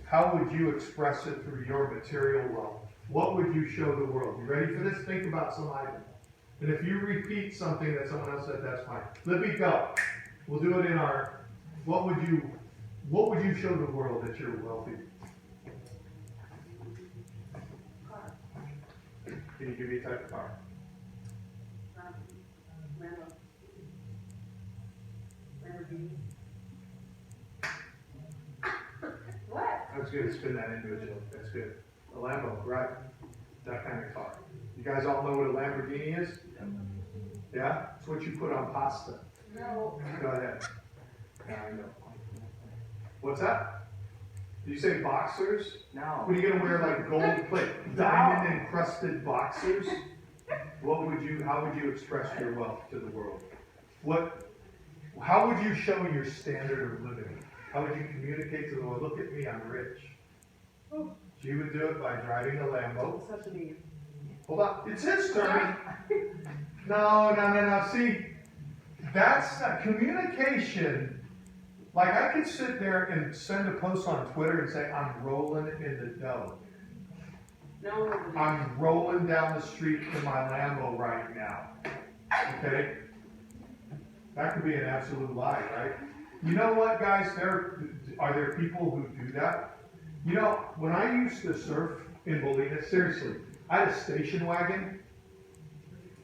how would you express it through your material wealth? What would you show the world? You ready for this? Think about some items. And if you repeat something that someone else said, that's fine. Let me go. We'll do it in our, what would you show the world that you're wealthy? Can you give me a type of car? What? That's good. Spin that into a joke. That's good. A Lambo, right? That kind of car. You guys all know what a Lamborghini is? Yeah? It's what you put on pasta. No. Go ahead. Yeah, I know. What's that? You say boxers? No. What are you gonna wear, like gold plate, diamond encrusted boxers? What would you, how would you express your wealth to the world? How would you show your standard of living? How would you communicate to the world, look at me, I'm rich? She would do it by driving a Lambo. Social media. Hold on, it's his turn. No, see, that's not communication. Like, I could sit there and send a post on Twitter and say, I'm rolling in the dough. No. I'm rolling down the street in my Lambo right now. Okay? That could be an absolute lie, right? You know what, guys? Are there people who do that? You know, when I used to surf in Bolina, seriously, I had a station wagon,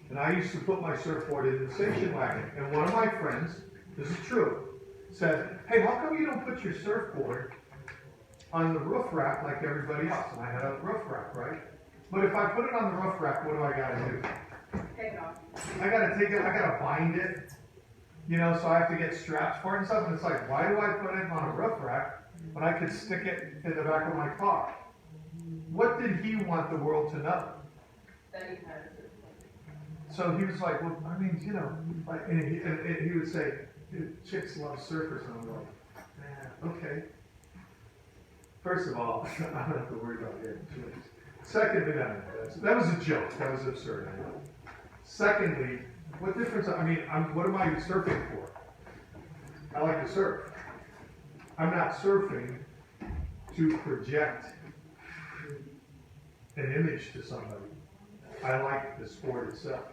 and I used to put my surfboard in the station wagon. And one of my friends, this is true, said, hey, how come you don't put your surfboard on the roof rack like everybody else? And I had a roof rack, right? But if I put it on the roof rack, what do I gotta do? Take it off. I gotta take it, I gotta bind it, you know, so I have to get straps for it and stuff. And it's like, why do I put it on a roof rack when I could stick it in the back of my car? What did he want the world to know? Then you had it. So he was like, well, I mean, you know, like, and he would say, chicks love surfers. And I'm like, man, okay. First of all, I don't have to worry about getting chicks. Secondly, that was a joke. That was absurd. Secondly, what difference, I mean, what am I surfing for? I like to surf. I'm not surfing to project an image to somebody. I like the sport itself.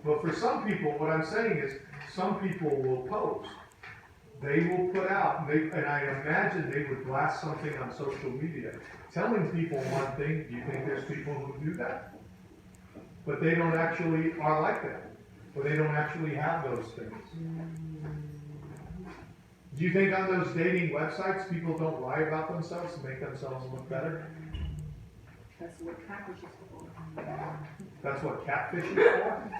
But for some people, what I'm saying is, some people will pose. They will put out, and I imagine they would blast something on social media, telling people one thing. Do you think there's people who do that? But they don't actually are like that. Or they don't actually have those things. Do you think on those dating websites, people don't lie about themselves to make themselves look better? That's what catfish is for. That's what catfish is for?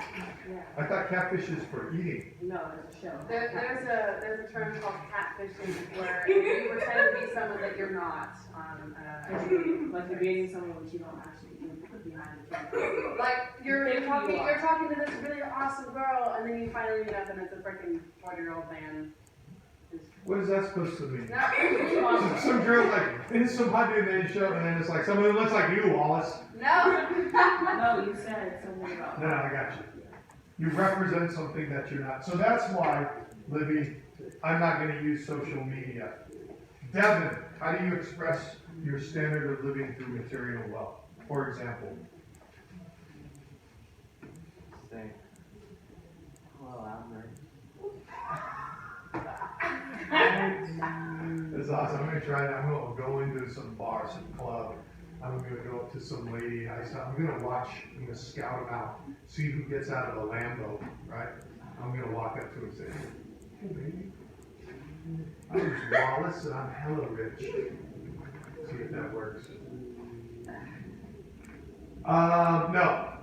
Yeah. I thought catfish is for eating. No, there's a show. There's a term called catfishing where you pretend to be someone that you're not. Like you're dating someone which you don't actually put behind the camera. Like you're talking to this really awesome girl, and then you finally meet up, and it's a freaking 40-year-old man. What is that supposed to mean? No. Some girl like, it's some hot dude they show, and then it's like someone who looks like you, Wallace. No. No, you said something about. No, I got you. You represent something that you're not. So that's why, Libby, I'm not going to use social media. Devin, how do you express your standard of living through material wealth? For example. Say, hello, Albert. It's awesome. I'm going to try that. I'm going to go into some bar, some club. I'm going to go up to some lady. I'm going to watch, I'm going to scout them out, see who gets out of a Lambo, right? I'm going to walk up to her and say, hey, baby, I'm Wallace and I'm hella rich. See if that works. No.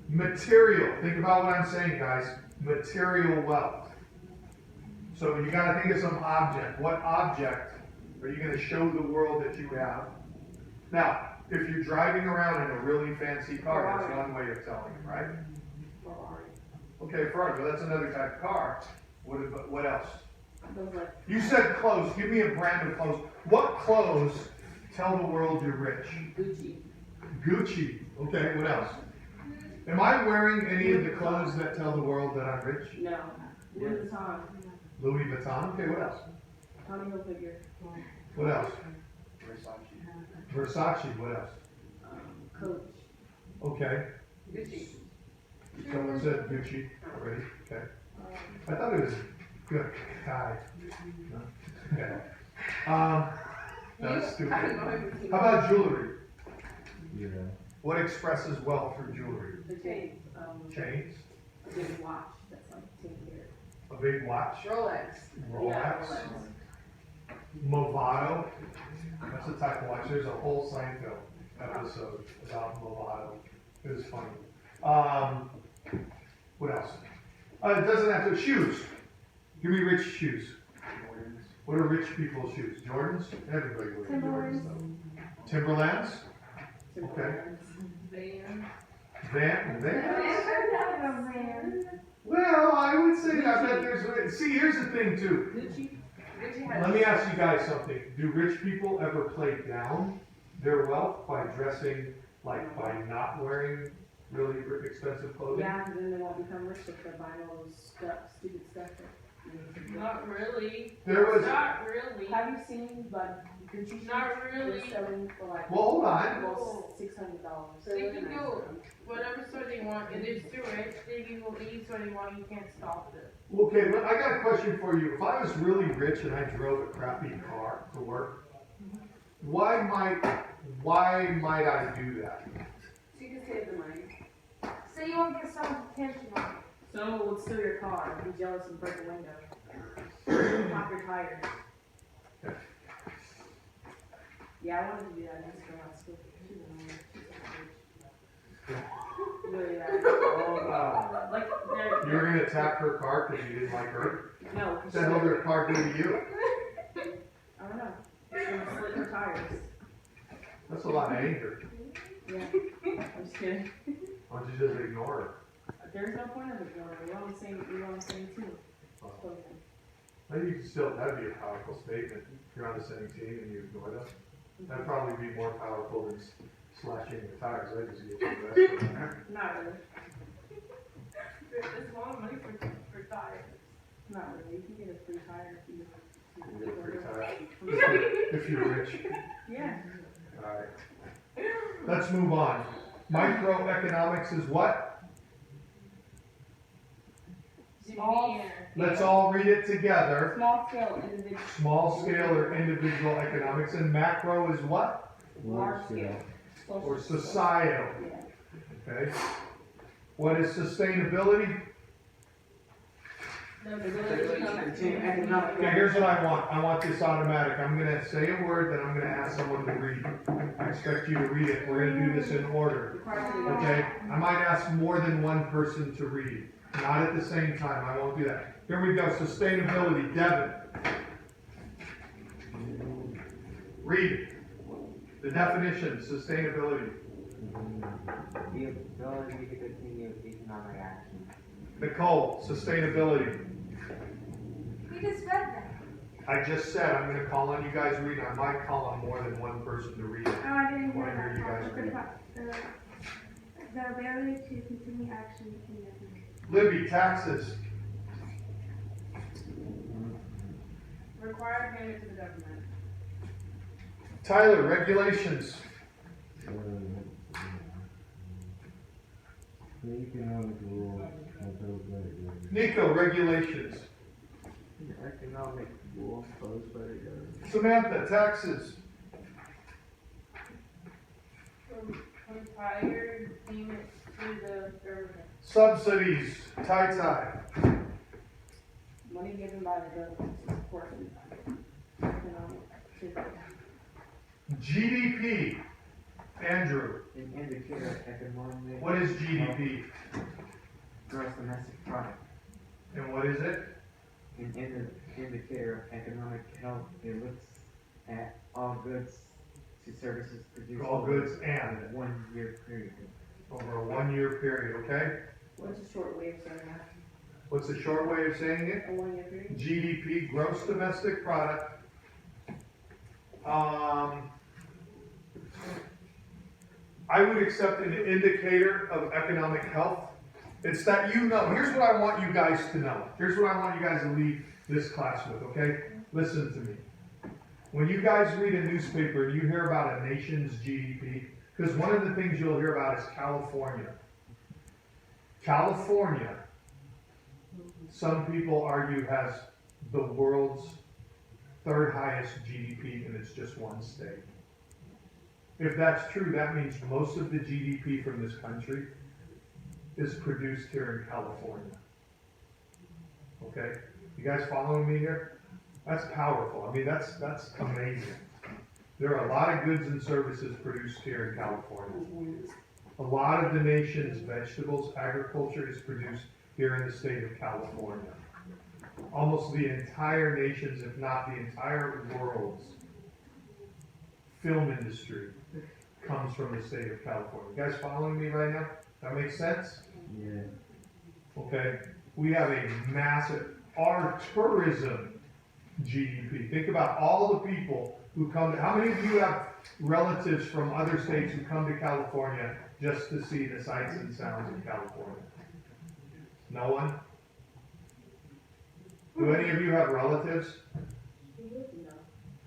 Material. Think about what I'm saying, guys. Material wealth. So you got to think of some object. What object are you going to show the world that you have? Now, if you're driving around in a really fancy car, that's one way of telling it, right? Okay, Ferrari, but that's another type of car. What else? You said clothes. Give me a brand of clothes. What clothes tell the world you're rich? Gucci. Gucci. Okay, what else? Am I wearing any of the clothes that tell the world that I'm rich? No. Louis Vuitton. Louis Vuitton. Okay, what else? Tommy Hilfiger. What else? Versace. Versace. What else? Coach. Okay. Gucci. Someone said Gucci already. Okay. I thought it was good. Guy. No? Okay. That's stupid. How about jewelry? Yeah. What expresses wealth through jewelry? The chains. Chains. A big watch that's like 10 years. A big watch. Rolex. Rolex. Yeah, Movado. That's the type of watch. There's a whole Seinfeld episode about Movado. It was funny. What else? It doesn't have to. Shoes. Give me rich shoes. What What are rich people's shoes? Jordans? Everybody wears Jordans though. Timberlands? Okay. Van? Well, I would say that there's, see, here's the thing too. Let me ask you guys something. Do rich people ever play down their wealth by dressing, like by not wearing really expensive clothing? Yeah, because then they won't become rich if they're buying all those stupid stuff. Not really. There was. Not really. Have you seen like Gucci shoes? Not really. They're selling for like Well, hold on. almost $600. They can go whatever store they want, and they're still rich. They can go any store they want. You can't stop them. Okay, well, I got a question for you. If I was really rich and I drove a crappy car to work, why might I do that? So you can save the money. So you won't get someone's attention on it. Someone would steal your car, be jealous and break a window. Pop your tires. Okay. Yeah, I wanted to do that. I just don't want to steal really bad. Oh, Like, You were gonna attack her car because you didn't like her? no. What the hell did her car do to you? I don't know. She's gonna slit her tires. That's a lot of anger. Yeah. I'm just kidding. Why don't you just ignore her? There's no point of ignoring. We're on the same team. Maybe you could still, that'd be a powerful statement. If you're on the same team and you ignore them. That'd probably be more powerful than slashing the tires. I just get you the rest of them. Not really. There's a lot of money for tires. Not really. You can get a free tire if you You get a free tire. If you're rich. Yeah. Alright. Let's move on. Microeconomics is what? Small. Let's all read it together. Small scale individual. Small scale or individual economics, and macro is what? Large scale. Or societal. Yeah. Okay. What is sustainability? Continue economic. Okay, here's what I want. I want this automatic. I'm going to say a word that I'm going to ask someone to read. I expect you to read it. We're going to do this in order. Okay? I might ask more than one person to read. Not at the same time. I won't do that. Here we go. Sustainability. Devin. Read it. The definition. Sustainability. The ability to continue economic action. Nicole. Sustainability. You just read that. I just said I'm going to call on you guys to read it. I might call on more than one person to read it. Oh, I didn't hear Wanna hear that you part. guys read it. The ability to continue action in the Libby, taxes. Required payment to the government. Tyler, regulations. Nico, regulations. Economic rule posed by the government. Samantha, taxes. Required payment to the government. Subsidies. Tai. Money given by the government to support economic activity. GDP. Andrew, An indicator of economic. what is GDP? Gross domestic product. And what is it? An indicator of economic health. It looks at all goods to services produced. All goods and over a 1 year period. over a 1 year period, okay? What's a short way of saying that? What's the short way of saying it? A 1 year period? GDP, gross domestic product. I would accept an indicator of economic health. It's that you know. Here's what I want you guys to know. Here's what I want you guys to leave this class with, okay? Listen to me. When you guys read a newspaper and you hear about a nation's GDP, because one of the things you'll hear about is California. California, some people argue, has the world's third highest GDP, and it's just one state. If that's true, that means most of the GDP from this country is produced here in California. Okay? You guys following me here? That's powerful. I mean, that's amazing. There are a lot of goods and services produced here in California. A lot of the nation's vegetables, agriculture is produced here in the state of California. almost the entire nation's, if not the entire world's film industry comes from the state of California. You guys following me right now? That makes sense? Yeah. Okay, we have a massive, our tourism GDP. Think about all the people who come to, how many of you have relatives from other states who come to California just to see the sights and sounds of California? No one? Do any of you have relatives?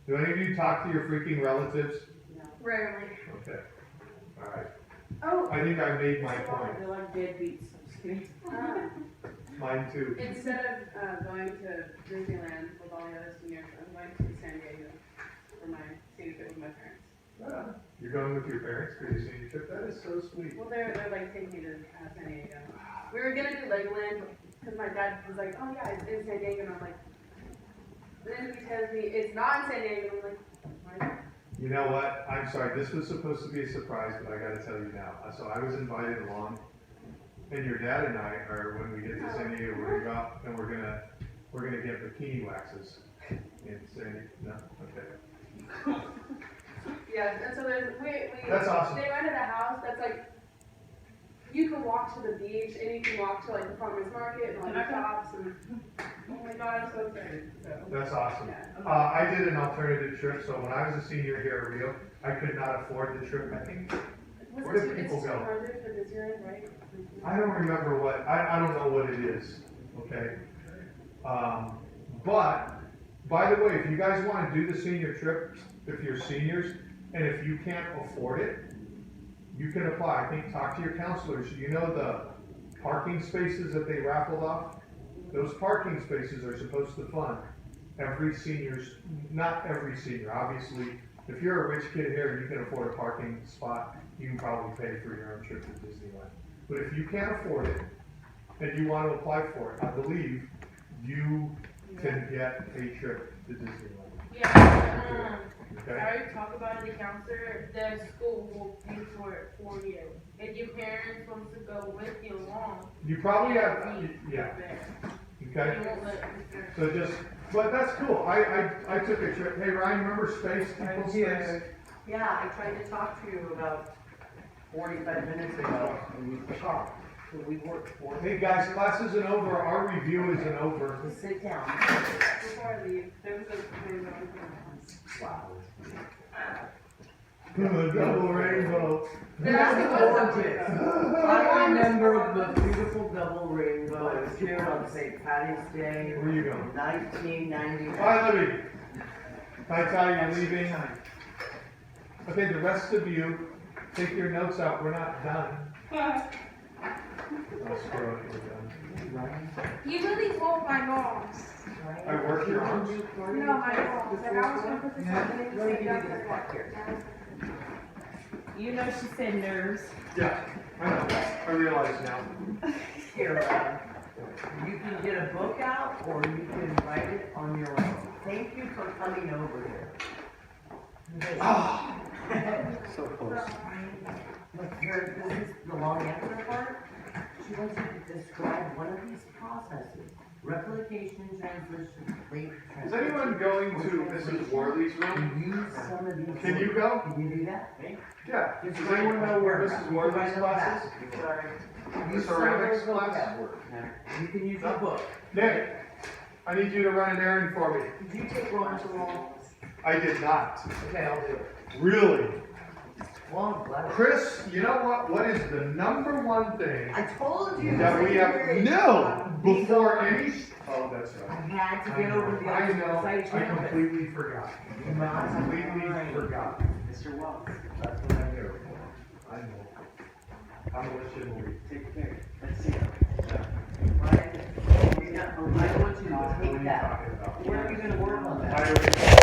Do any of you talk to your freaking relatives? Rarely. Okay, alright. Oh, I think I made my point. They're like deadbeats, I'm just kidding. Mine too. instead of going to Disneyland with all the other seniors, I'm going to San Diego for my senior trip with my parents. You're going with your parents for your senior trip? That is so sweet. Well, they're like taking me to San Diego. We were gonna do Legoland because my dad was like, oh yeah, it's in San Diego, and I'm like, then he tells me it's not in San Diego, and I'm like, why? You know what? I'm sorry. This was supposed to be a surprise, but I got to tell you now. So I was invited along, and your dad and I are, when we get to San Diego, we're gonna go out and we're gonna get bikini waxes in San Diego. No, okay. Yeah, and so there's we That's awesome. They rented a house that's like you can walk to the beach and you can walk to like the farmers market and like the shops and oh my god, I'm so excited. So That's awesome. yeah. I did an alternative trip. So when I was a senior here at Rio, I could not afford the trip. I think where do people go? It's 200 for Disneyland, right? I don't remember what, I don't know what it is, okay? But, by the way, if you guys want to do the senior trip, if you're seniors, and if you can't afford it, you can apply. I think, talk to your counselors. You know the parking spaces that they raffled off? Those parking spaces are supposed to fund every senior's, not every senior, obviously. If you're a rich kid here and you can afford a parking spot, you can probably pay for your own trip to Disneyland. But if you can't afford it, and you want to apply for it, I believe you can get a trip to Disneyland. Yeah, Okay? I already talked about it, the counselor, the school will pay for it for you. If your parents want to go with you along. You probably have, yeah, okay? They won't let you. So just, but that's cool. I took a trip. Hey, Ryan, remember Space, People Space? Yeah, I tried to talk to you about 45 minutes ago, and you talked. So we worked for Hey, guys, class isn't over. Our review isn't over. to sit down. Before I leave, there was a Wow. Double rainbow. That's gorgeous. I remember the beautiful double rainbow. It was here on St. Patty's Day, Where are you going? 1999. Bye, Libby. Can I tell you I'm leaving? Okay, the rest of you, take your notes out. We're not done. Oh, screw it, we're done. You really told my mom. I work here on. No, my mom. Like, I was gonna put this on the Let me give you this back here. You know she said nerves. Yeah, I know. I realize now. Here, you can get a book out, or you can write it on your own. Thank you for coming over here. Ah, So close. Look, here, this is the long answer part. She wants you to describe one of these processes. Replication, translation, late is anyone going to Mrs. Worley's room? Use some of these. Can you go? Can you do that? Yeah. Does anyone know where Mrs. Worley's class is? The ceramics class? You can use your book. Nick, I need you to run an errand for me. Did you take Roman to law? I did not. Okay, I'll do it. Really? Well, I'm glad. Chris, you know what? What is the number one thing I told you. that we have? No! Before any. Oh, that's I right. had to get over the I know. side I campus. completely forgot. Completely forgot. Mr. Wells, That's what I'm here for. I know. I'm gonna let you leave. take care. Let's see. I want you to take that. Where are you gonna work on that?